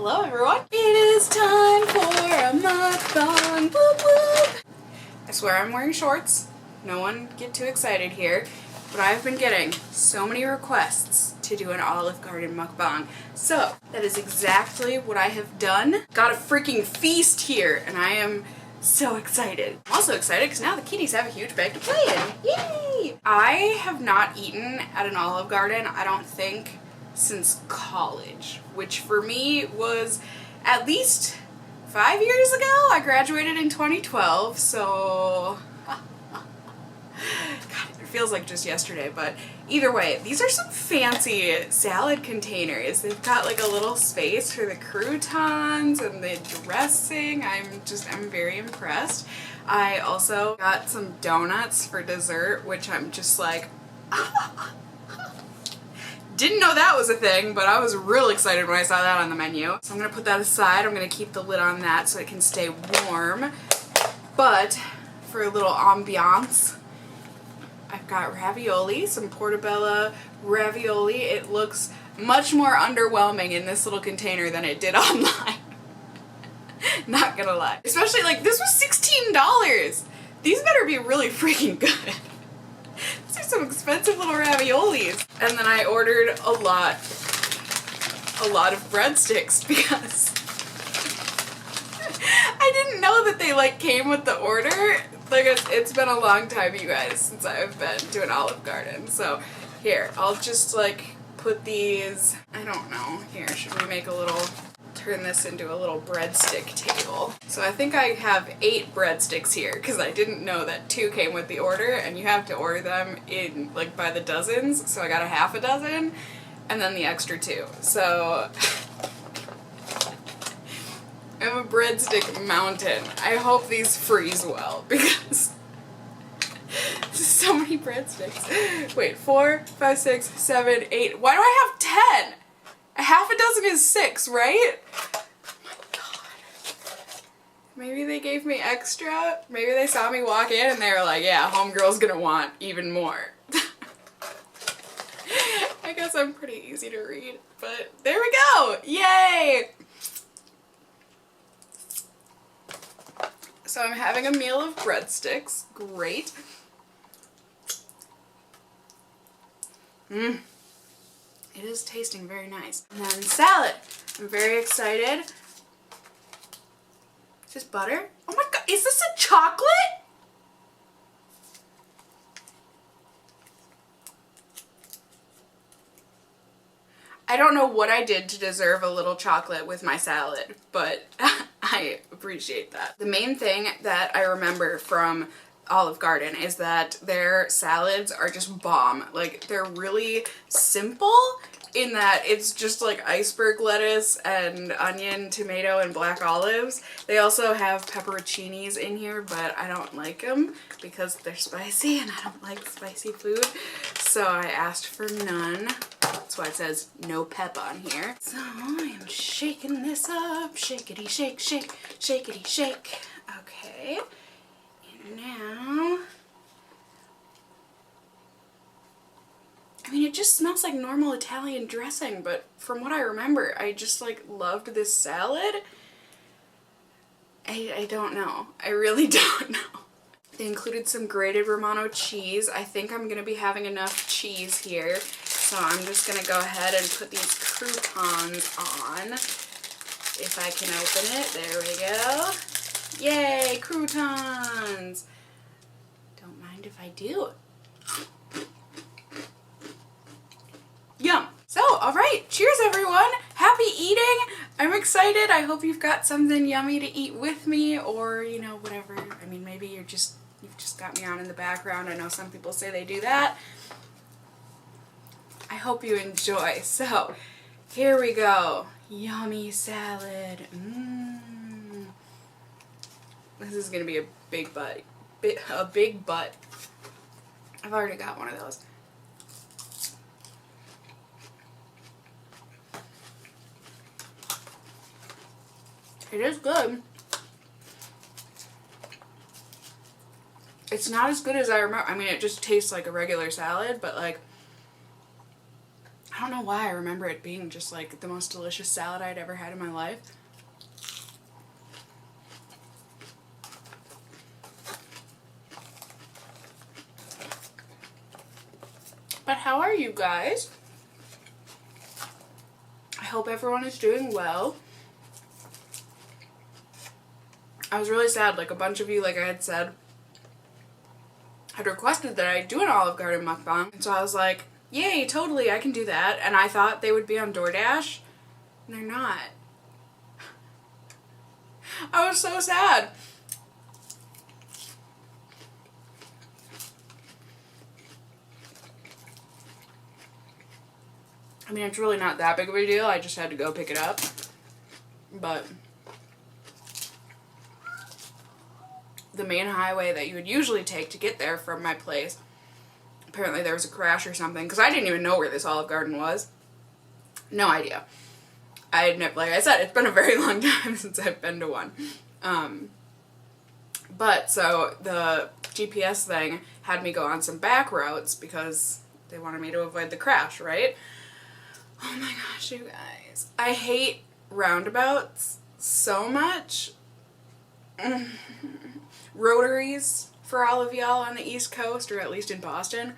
Hello everyone! It is time for a mukbang! Whoop whoop! I swear I'm wearing shorts. No one get too excited here. But I've been getting so many requests to do an Olive Garden mukbang. So that is exactly what I have done. Got a freaking feast here and I am so excited. I'm also excited because now the kitties have a huge bag to play in. Yay! I have not eaten at an Olive Garden, I don't think, since college, which for me was at least 5 years ago. I graduated in 2012, so God, it feels like just yesterday, but either way, these are some fancy salad containers. They've got like a little space for the croutons and the dressing. I'm very impressed. I also got some donuts for dessert, which I'm just like didn't know that was a thing, but I was real excited when I saw that on the menu. So I'm gonna put that aside. I'm gonna keep the lid on that so it can stay warm. But for a little ambiance, I've got ravioli, some portobello ravioli. It looks much more underwhelming in this little container than it did online. Not gonna lie. Especially like this was $16. These better be really freaking good. These are some expensive little raviolis. And then I ordered a lot of breadsticks because I didn't know that they like came with the order. Like it's been a long time, you guys, since I've been to an Olive Garden. So here, I'll just like put these, I don't know, here, should we make a little, turn this into a little breadstick table. So I think I have 8 breadsticks here because I didn't know that 2 came with the order and you have to order them in like by the dozens. So I got a half a dozen and then the extra 2. So I'm a breadstick mountain. I hope these freeze well because so many breadsticks. Wait, 4, 5, 6, 7, 8. Why do I have 10? A half a dozen is 6, right? Oh my god. Maybe they gave me extra. Maybe they saw me walk in and they were like, yeah, homegirl's gonna want even more. I guess I'm pretty easy to read, but there we go! Yay! So I'm having a meal of breadsticks. Great. Mmm. It is tasting very nice. And then salad. I'm very excited. Is this butter? Oh my god, is this a chocolate? I don't know what I did to deserve a little chocolate with my salad, but I appreciate that. The main thing that I remember from Olive Garden is that their salads are just bomb. Like, they're really simple in that it's just like iceberg lettuce and onion, tomato, and black olives. They also have pepperoncinis in here, but I don't like them because they're spicy and I don't like spicy food. So I asked for none. That's why it says no pep on here. So I am shaking this up. Shakety shake, shake, shakety shake. Okay. Now, I mean, it just smells like normal Italian dressing, but from what I remember, I just like loved this salad. I don't know. I really don't know. They included some grated Romano cheese. I think I'm gonna be having enough cheese here, so I'm just gonna go ahead and put these croutons on. If I can open it, there we go. Yay, croutons! Don't mind if I do. Yum! So, alright, cheers everyone! Happy eating! I'm excited. I hope you've got something yummy to eat with me, or, you know, whatever. I mean, maybe you've just got me on in the background. I know some people say they do that. I hope you enjoy. So, here we go. Yummy salad. Mmm. This is gonna be a big butt. A big butt. I've already got one of those. It is good. It's not as good as I remember. I mean, it just tastes like a regular salad, but like, I don't know why I remember it being just like the most delicious salad I'd ever had in my life. But how are you guys? I hope everyone is doing well. I was really sad, like a bunch of you, like I had said, had requested that I do an Olive Garden mukbang. And so I was like, yay, totally, I can do that. And I thought they would be on DoorDash, and they're not. I was so sad. I mean, it's really not that big of a deal. I just had to go pick it up. But the main highway that you would usually take to get there from my place, apparently there was a crash or something, because I didn't even know where this Olive Garden was. No idea. I had never, like I said, it's been a very long time since I've been to one. But so the GPS thing had me go on some back roads because they wanted me to avoid the crash, right? Oh my gosh, you guys. I hate roundabouts so much. Rotaries for all of y'all on the East Coast, or at least in Boston.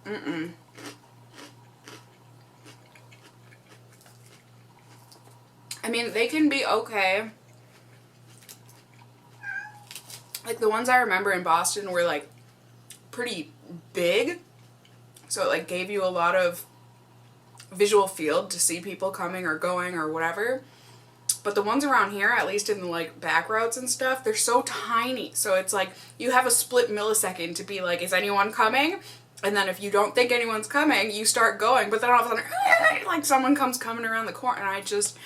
I mean, they can be okay. Like, the ones I remember in Boston were, like, pretty big. So it, like, gave you a lot of visual field to see people coming or going or whatever. But the ones around here, at least in the, like, back roads and stuff, they're so tiny. So it's like, you have a split millisecond to be like, is anyone coming? And then if you don't think anyone's coming, you start going. But then all of a sudden, like, someone comes coming around the corner, and I just...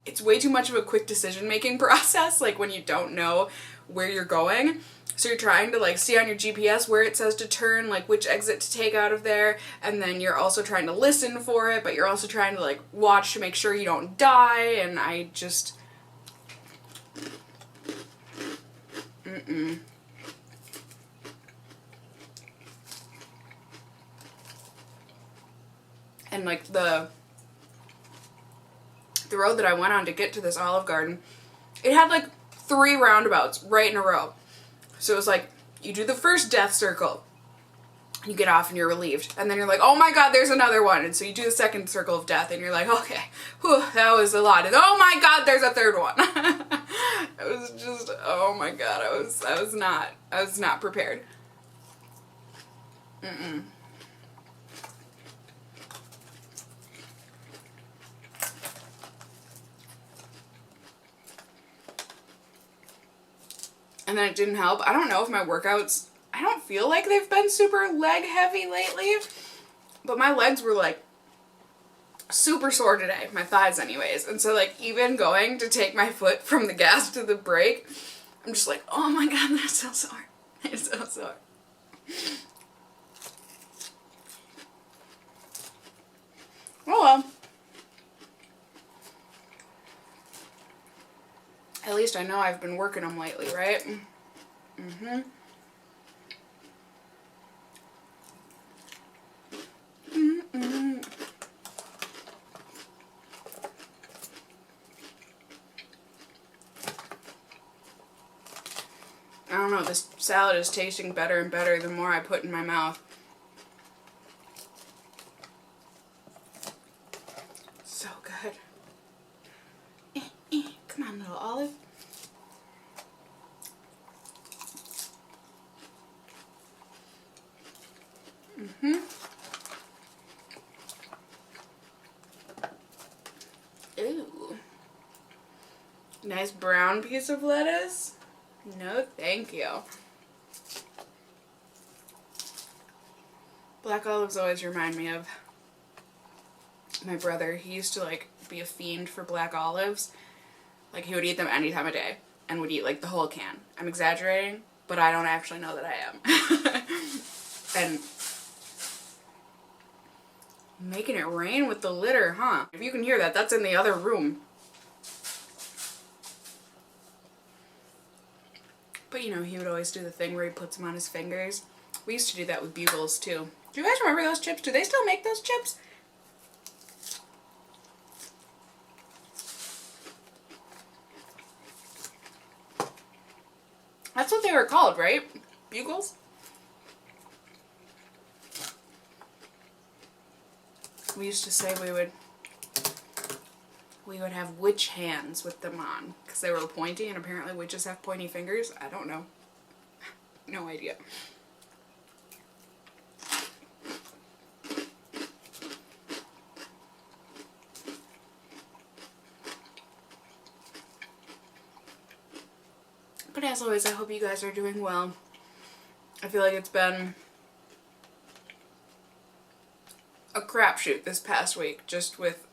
It's way too much of a quick decision-making process, like, when you don't know where you're going. So you're trying to, like, see on your GPS where it says to turn, like, which exit to take out of there, and then you're also trying to listen for it, but you're also trying to, like, watch to make sure you don't die, and I just... And, like, the road that I went on to get to this Olive Garden, it had, like, 3 roundabouts right in a row. So it was like, you do the first death circle, you get off and you're relieved. And then you're like, oh my god, there's another one. And so you do the second circle of death and you're like, okay, whew, that was a lot. And oh my god, there's a third one. It was just, oh my god, I was not prepared. And then it didn't help. I don't know if my workouts, I don't feel like they've been super leg heavy lately, but my legs were like super sore today, my thighs anyways. And so like even going to take my foot from the gas to the brake, I'm just like, oh my god, they're so sore. They're so sore. Oh well. At least I know I've been working them lately, right? I don't know, this salad is tasting better and better the more I put in my mouth. So good. Come on, little Olive. Ooh. Nice brown piece of lettuce? No, thank you. Black olives always remind me of my brother. He used to like be a fiend for black olives. Like he would eat them any time of day and would eat like the whole can. I'm exaggerating, but I don't actually know that I am. And making it rain with the litter, huh? If you can hear that, that's in the other room. But you know, he would always do the thing where he puts them on his fingers We used to do that with Bugles too. Do you guys remember those chips? Do they still make those chips? That's what they were called, right? Bugles? We used to say we would have witch hands with them on because they were pointy, and apparently witches have pointy fingers. I don't know. No idea. But as always, I hope you guys are doing well. I feel like it's been a crapshoot this past week, just with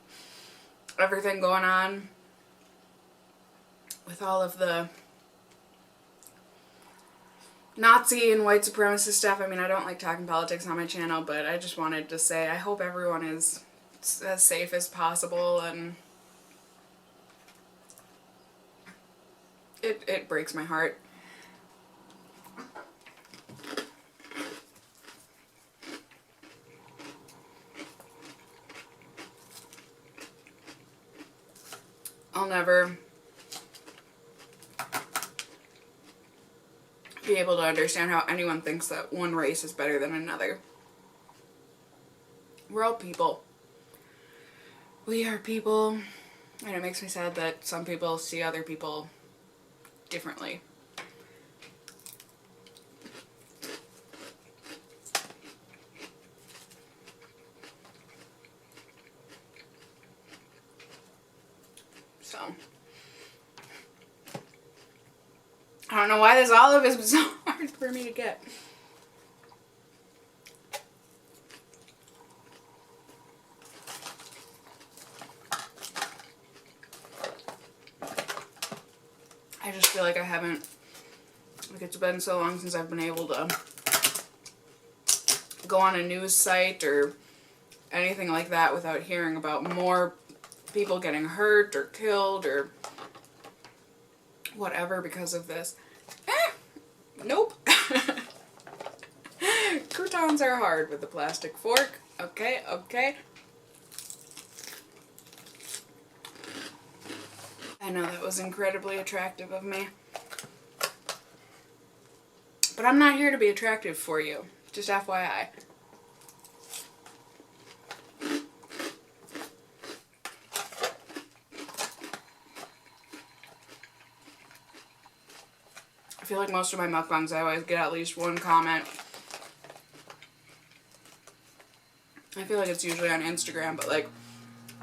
everything going on, with all of the Nazi and white supremacist stuff. I mean, I don't like talking politics on my channel, but I just wanted to say I hope everyone is as safe as possible, and it breaks my heart. I'll never be able to understand how anyone thinks that one race is better than another. We're all people. We are people, and it makes me sad that some people see other people differently. So, I don't know why this olive is so hard for me to get. I just feel like I haven't, like it's been so long since I've been able to go on a news site or anything like that without hearing about more people getting hurt or killed or whatever because of this. Nope. Croutons are hard with the plastic fork. Okay, okay. I know that was incredibly attractive of me. But I'm not here to be attractive for you. Just FYI. I feel like most of my mukbangs I always get at least one comment. I feel like it's usually on Instagram, but like,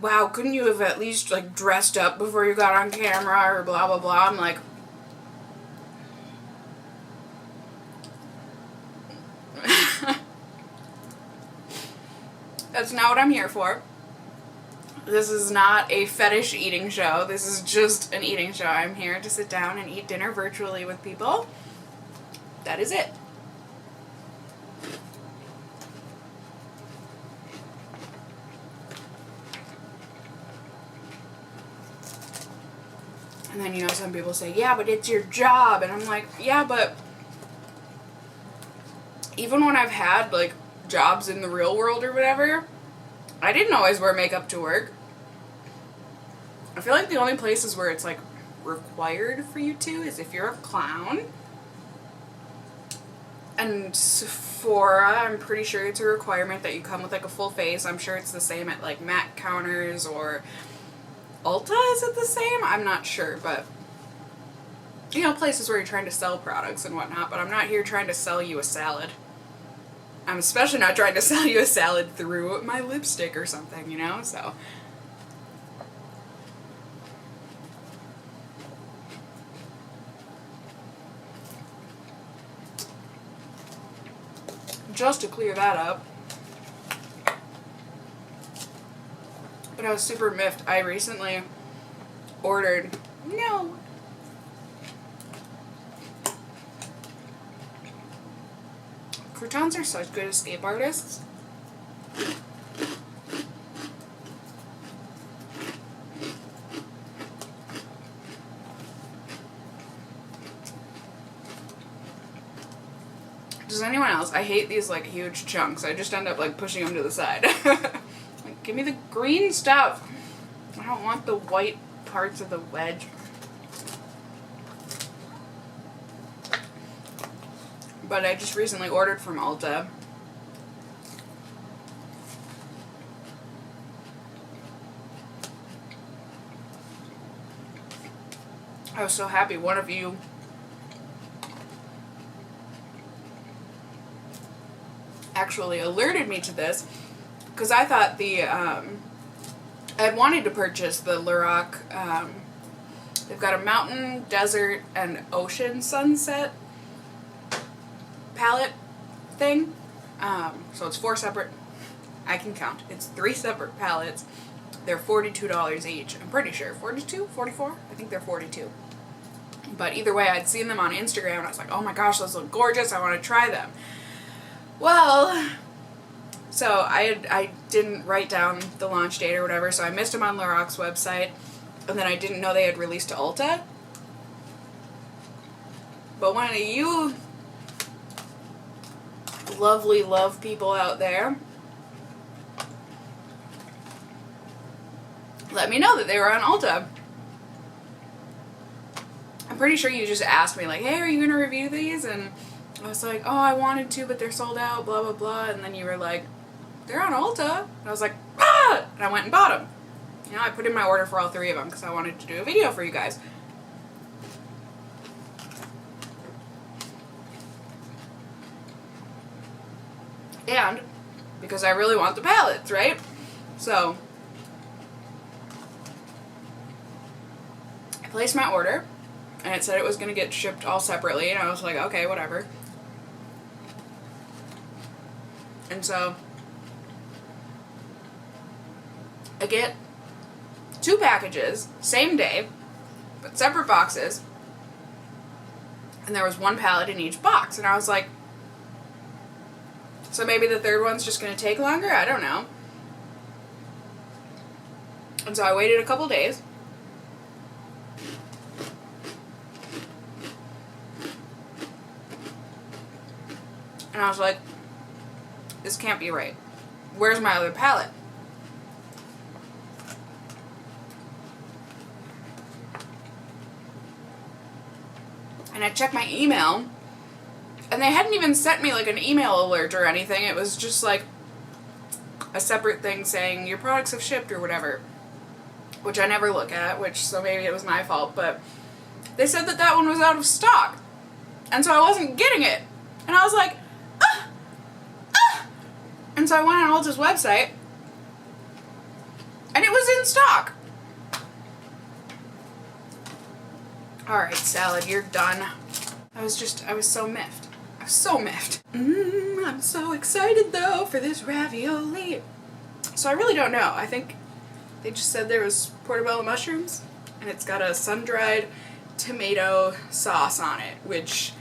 wow, couldn't you have at least like dressed up before you got on camera or blah blah blah. I'm like, that's not what I'm here for. This is not a fetish eating show. This is just an eating show. I'm here to sit down and eat dinner virtually with people. That is it. And then, you know, some people say, yeah, but it's your job. And I'm like, yeah, but even when I've had, like, jobs in the real world or whatever, I didn't always wear makeup to work. I feel like the only places where it's, like, required for you to is if you're a clown. And Sephora, I'm pretty sure it's a requirement that you come with, like, a full face. I'm sure it's the same at, like, MAC counters or Ulta. Is it the same? I'm not sure, but, you know, places where you're trying to sell products and whatnot, but I'm not here trying to sell you a salad. I'm especially not trying to sell you a salad through my lipstick or something, you know, so. Just to clear that up. But I was super miffed. I recently ordered, no. Croutons are such good escape artists. Does anyone else, I hate these like huge chunks. I just end up like pushing them to the side. Like, give me the green stuff. I don't want the white parts of the wedge. But I just recently ordered from Ulta. I was so happy one of you actually alerted me to this, because I thought I had wanted to purchase the Lorac, they've got a mountain, desert, and ocean sunset palette thing, so it's 4 separate, I can count, it's 3 separate palettes. They're $42 each, I'm pretty sure, 42, 44, I think they're 42. But either way, I'd seen them on Instagram and I was like, oh my gosh, those look gorgeous, I want to try them. Well, so I didn't write down the launch date or whatever, so I missed them on Lorac's website, and then I didn't know they had released to Ulta. But one of you lovely love people out there let me know that they were on Ulta. I'm pretty sure you just asked me like, hey, are you going to review these? And I was like, oh, I wanted to, but they're sold out, blah, blah, blah. And then you were like, they're on Ulta. And I was like, ah! And I went and bought them. You know, I put in my order for all 3 of them because I wanted to do a video for you guys. And because I really want the palettes, right? So I placed my order, and it said it was going to get shipped all separately, and I was like, okay, whatever. And so I get 2 packages, same day, but separate boxes, and there was 1 palette in each box, and I was like, so maybe the 3rd one's just going to take longer? I don't know. And so I waited a couple days. And I was like, this can't be right. Where's my other palette? And I checked my email, and they hadn't even sent me like an email alert or anything. It was just like a separate thing saying your products have shipped or whatever, which I never look at, so maybe it was my fault, but they said that that one was out of stock, and so I wasn't getting it. And I was like, and so I went on Ulta's website, and it was in stock. Alright, salad, you're done. I was so miffed. I was so miffed. I'm so excited, though, for this ravioli. So I really don't know. I think they just said there was portobello mushrooms, and it's got a sun-dried tomato sauce on it, which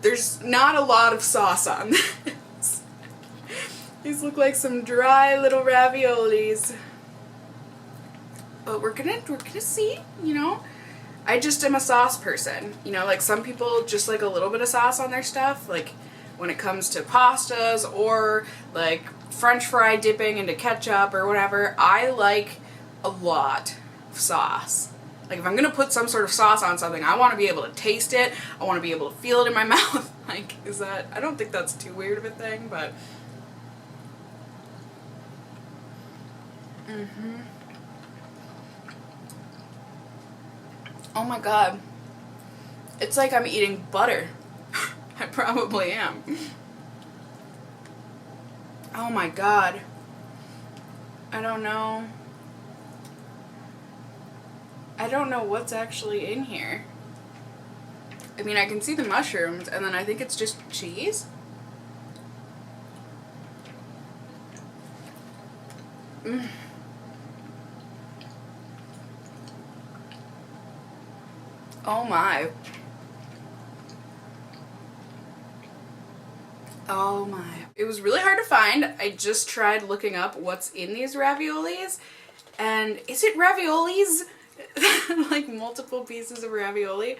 there's not a lot of sauce on this. These look like some dry little raviolis. But we're gonna see, you know. I just am a sauce person. You know, like some people just like a little bit of sauce on their stuff, like when it comes to pastas or like French fry dipping into ketchup or whatever. I like a lot of sauce. Like if I'm gonna put some sort of sauce on something, I want to be able to taste it. I want to be able to feel it in my mouth. Like, I don't think that's too weird of a thing, but oh my god. It's like I'm eating butter. I probably am. Oh my god. I don't know what's actually in here. I mean, I can see the mushrooms, and then I think it's just cheese. Oh my. Oh my. It was really hard to find. I just tried looking up what's in these raviolis. And is it raviolis? Like multiple pieces of ravioli?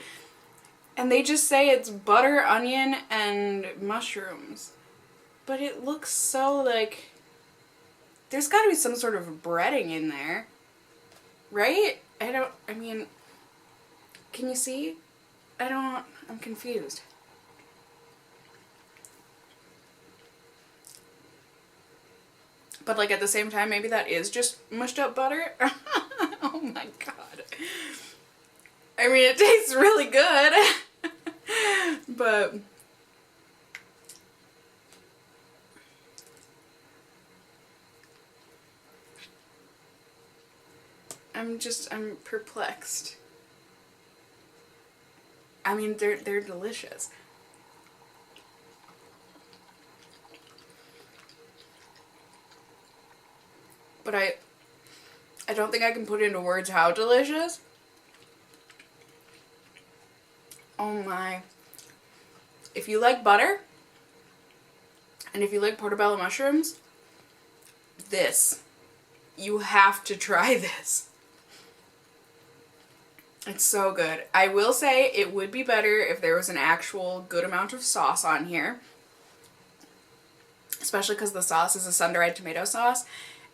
And they just say it's butter, onion, and mushrooms. But it looks so like... There's gotta be some sort of breading in there. Right? I mean... Can you see? I'm confused. But like at the same time, maybe that is just mushed up butter. Oh my god. I mean, it tastes really good. But I'm perplexed. I mean, they're delicious. But I don't think I can put into words how delicious. Oh my. If you like butter, and if you like portobello mushrooms, you have to try this. It's so good. I will say it would be better if there was an actual good amount of sauce on here. Especially because the sauce is a sun-dried tomato sauce.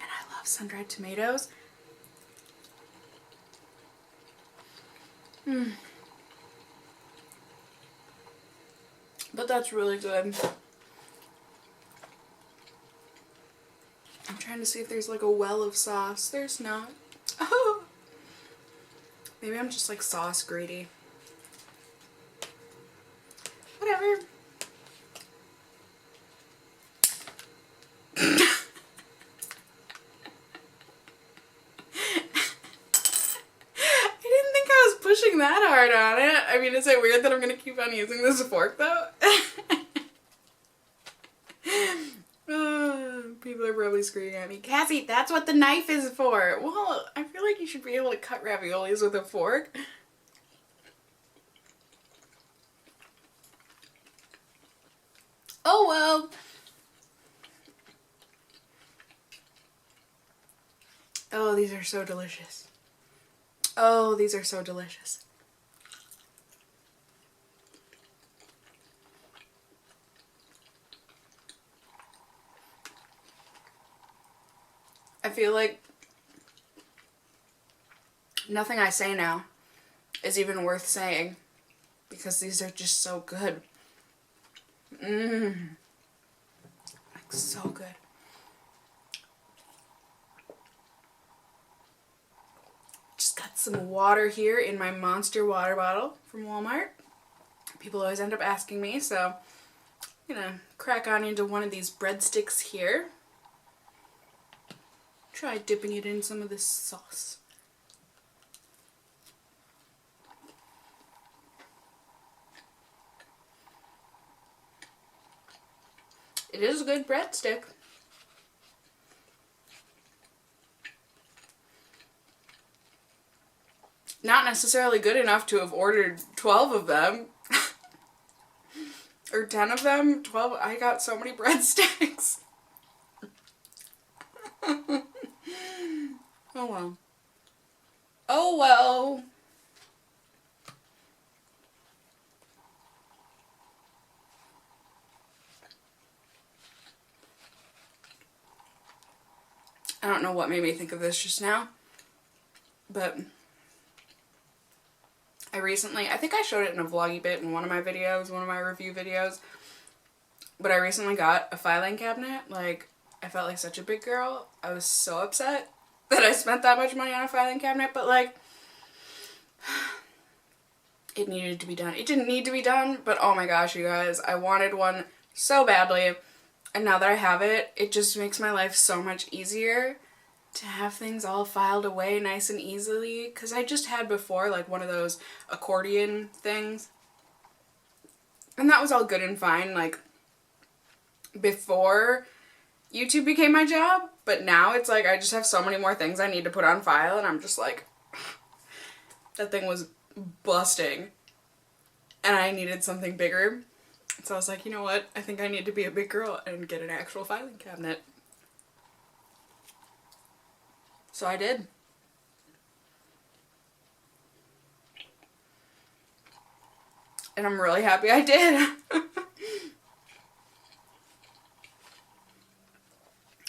And I love sun-dried tomatoes. But that's really good. I'm trying to see if there's like a well of sauce. There's not. Oh! Maybe I'm just like sauce greedy. Whatever. I didn't think I was pushing that hard on it. I mean, is it weird that I'm gonna keep on using this fork though? People are probably screaming at me. Cassie, that's what the knife is for. Well, I feel like you should be able to cut raviolis with a fork. Oh well. Oh, these are so delicious. Oh, these are so delicious. I feel like nothing I say now is even worth saying because these are just so good. Like so good. Just got some water here in my Monster water bottle from Walmart. People always end up asking me, so I'm gonna crack on into one of these breadsticks here. Try dipping it in some of this sauce. It is a good breadstick. Not necessarily good enough to have ordered 12 of them. Or 10 of them. 12. I got so many breadsticks. Oh well. Oh well. I don't know what made me think of this just now, but I think I showed it in a vloggy bit in one of my videos, one of my review videos, but I recently got a filing cabinet. Like, I felt like such a big girl. I was so upset that I spent that much money on a filing cabinet, but like, it needed to be done. It didn't need to be done, but oh my gosh, you guys, I wanted one so badly, and now that I have it, it just makes my life so much easier to have things all filed away nice and easily, because I just had before like one of those accordion things, and that was all good and fine like before YouTube became my job, but now it's like I just have so many more things I need to put on file, and I'm just like, that thing was busting and I needed something bigger, so I was like, you know what, I think I need to be a big girl and get an actual filing cabinet. So I did. And I'm really happy I did.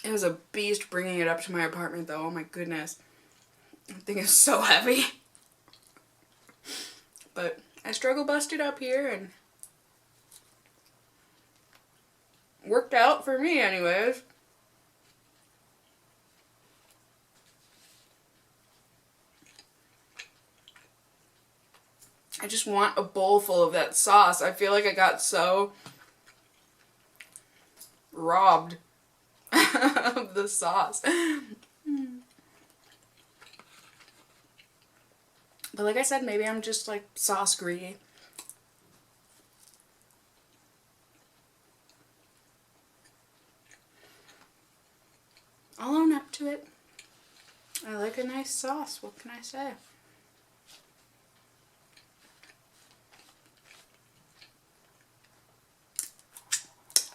It was a beast bringing it up to my apartment though. Oh my goodness. The thing is so heavy. But I struggle busted up here and worked out for me anyways. I just want a bowl full of that sauce. I feel like I got so robbed of the sauce. But like I said, maybe I'm just like sauce greedy. I'll own up to it. I like a nice sauce. What can I say?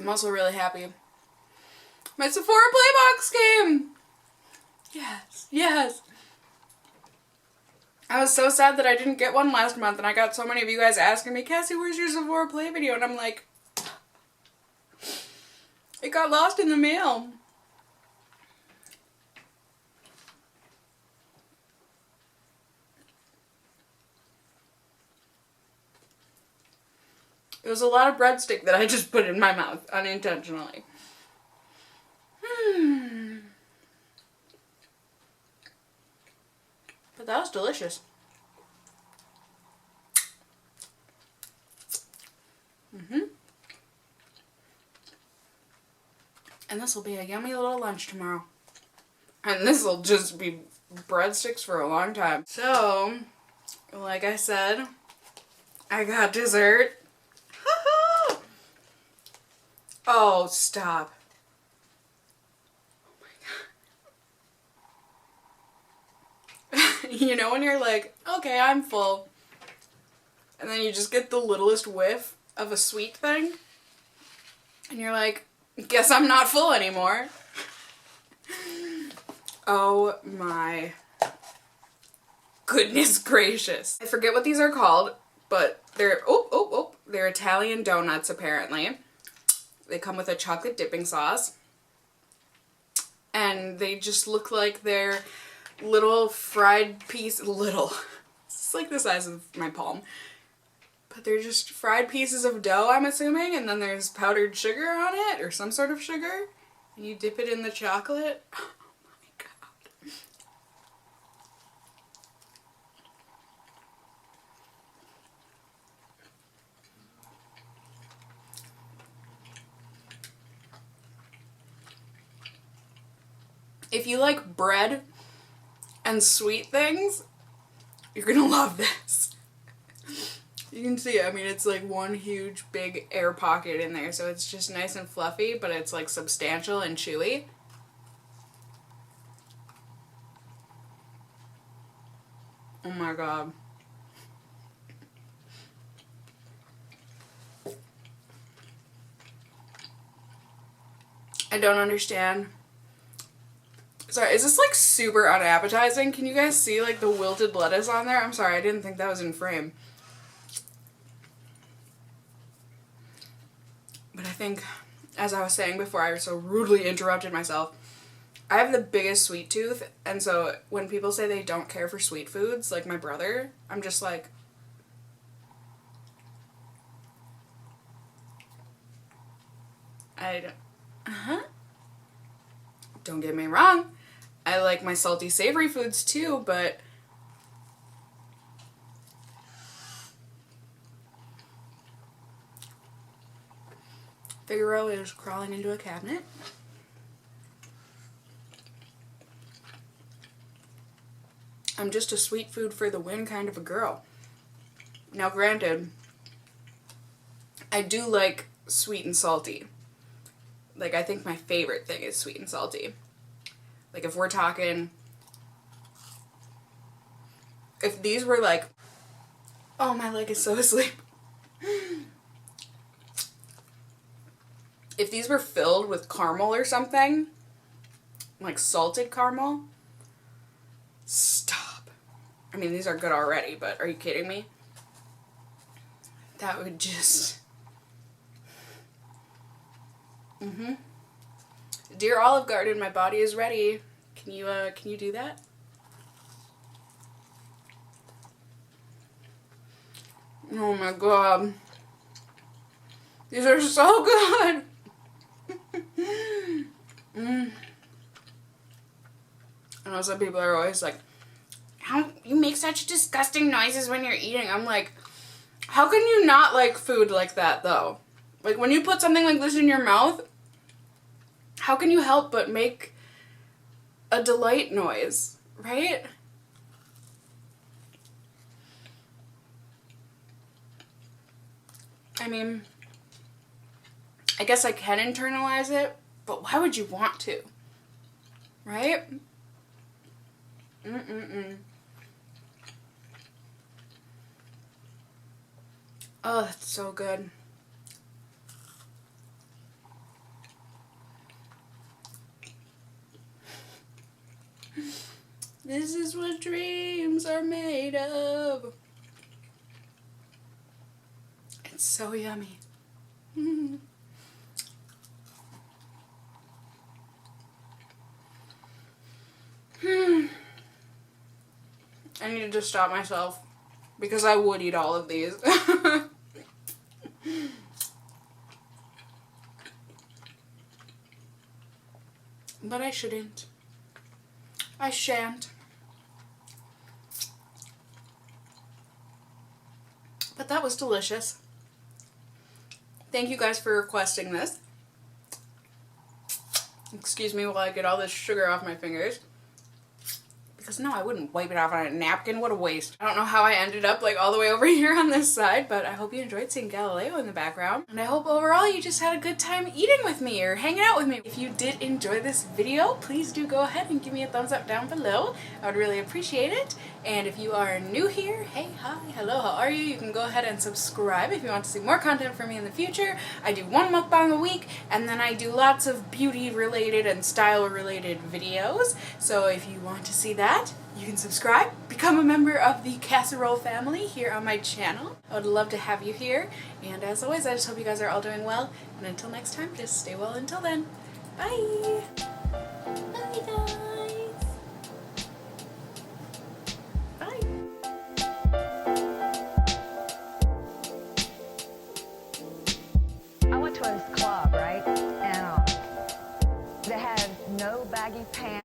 I'm also really happy. My Sephora Playbox came! Yes, yes. I was so sad that I didn't get one last month, and I got so many of you guys asking me, Cassie, where's your Sephora Play video? And I'm like, it got lost in the mail. It was a lot of breadstick that I just put in my mouth unintentionally. But that was delicious. And this will be a yummy little lunch tomorrow. And this will just be breadsticks for a long time. So, like I said, I got dessert. Oh, stop. Oh my god. You know when you're like, okay, I'm full. And then you just get the littlest whiff of a sweet thing. And you're like, guess I'm not full anymore. Oh my goodness gracious. I forget what these are called, but they're, they're Italian donuts apparently. They come with a chocolate dipping sauce. And they just look like they're little fried piece, it's like the size of my palm. But they're just fried pieces of dough, I'm assuming, and then there's powdered sugar on it, or some sort of sugar. And you dip it in the chocolate. Oh my god. If you like bread and sweet things, you're gonna love this. You can see, I mean, it's like one huge big air pocket in there, so it's just nice and fluffy, but it's like substantial and chewy. Oh my god. I don't understand. Sorry, is this like super unappetizing? Can you guys see like the wilted lettuce on there? I'm sorry, I didn't think that was in frame. But I think, as I was saying before I so rudely interrupted myself, I have the biggest sweet tooth, and so when people say they don't care for sweet foods, like my brother, I'm just like, don't get me wrong, I like my salty savory foods too, but Figaro is crawling into a cabinet. I'm just a sweet food for the win kind of a girl. Now granted, I do like sweet and salty. Like, I think my favorite thing is sweet and salty. Like, if we're talking, if these were like, oh, my leg is so asleep. If these were filled with caramel or something, like salted caramel, stop. I mean, these are good already, but are you kidding me? That would just... Dear Olive Garden, my body is ready. Can you do that? Oh my god. These are so good. I know some people are always like, how you make such disgusting noises when you're eating. I'm like, how can you not like food like that though? Like when you put something like this in your mouth, how can you help but make a delight noise, right? I mean, I guess I can internalize it, but why would you want to? Right? Oh, that's so good. This is what dreams are made of. It's so yummy. I need to just stop myself because I would eat all of these. But I shouldn't. I shan't. But that was delicious. Thank you guys for requesting this. Excuse me while I get all this sugar off my fingers. Because no, I wouldn't wipe it off on a napkin. What a waste. I don't know how I ended up like all the way over here on this side, but I hope you enjoyed seeing Galileo in the background. And I hope overall you just had a good time eating with me or hanging out with me. If you did enjoy this video, please do go ahead and give me a thumbs up down below. I would really appreciate it. And if you are new here, hey, hi, hello, how are you? You can go ahead and subscribe if you want to see more content from me in the future. I do one mukbang a week, and then I do lots of beauty related and style related videos. So if you want to see that, you can subscribe, become a member of the casserole family here on my channel. I would love to have you here. And as always, I just hope you guys are all doing well. And until next time, just stay well until then. Bye! Bye guys!